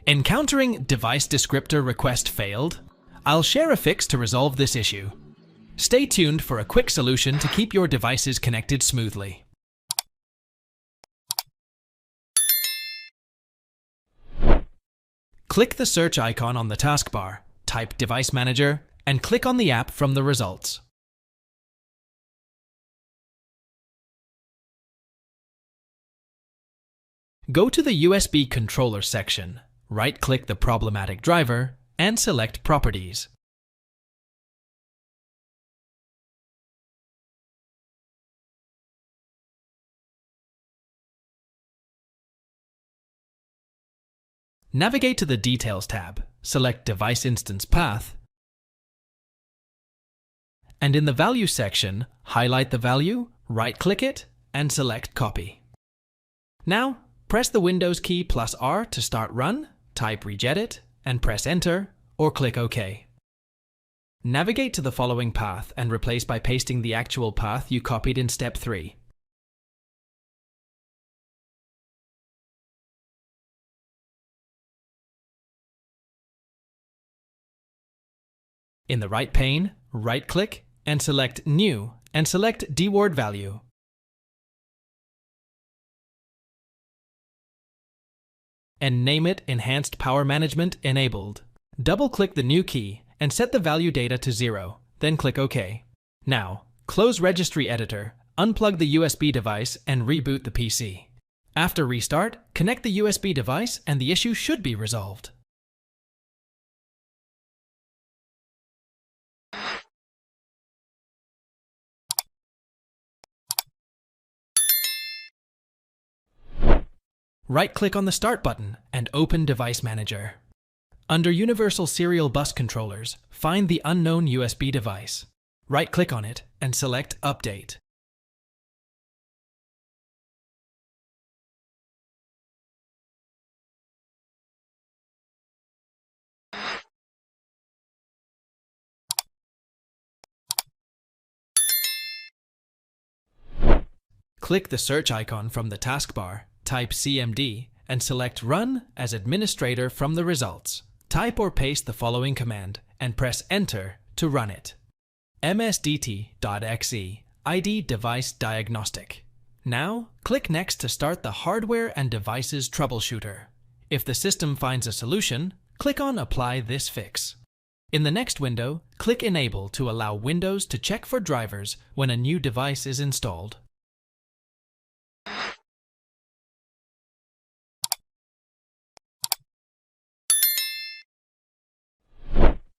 Encountering Device Descriptor Request Failed? I'll share a fix to resolve this issue. Stay tuned for a quick solution to keep your devices connected smoothly. Click the search icon on the taskbar, type Device Manager, and click on the app from the results. Go to the USB controller section, right-click the problematic driver, and select Properties. Navigate to the Details tab, select Device Instance Path, and in the Value section, highlight the value, right-click it, and select Copy. Now, press the Windows key plus R to start Run, type regedit, and press Enter, or click OK. Navigate to the following path and replace by pasting the actual path you copied in Step 3. In the right pane, right-click and select New and select dword value. And name it Enhanced Power Management Enabled. Double-click the new key and set the value data to 0, then click OK. Now, close Registry Editor, unplug the USB device and reboot the PC. After restart, connect the USB device and the issue should be resolved. Right-click on the Start button and open Device Manager. Under Universal Serial Bus Controllers, find the unknown USB device. Right-click on it and select Update. Click the search icon from the taskbar, type CMD, and select Run as Administrator from the results. Type or paste the following command and press Enter to run it. msdt.exe ID Device Diagnostic. Now, click Next to start the Hardware and Devices Troubleshooter. If the system finds a solution, click on Apply this fix. In the next window, click Enable to allow Windows to check for drivers when a new device is installed.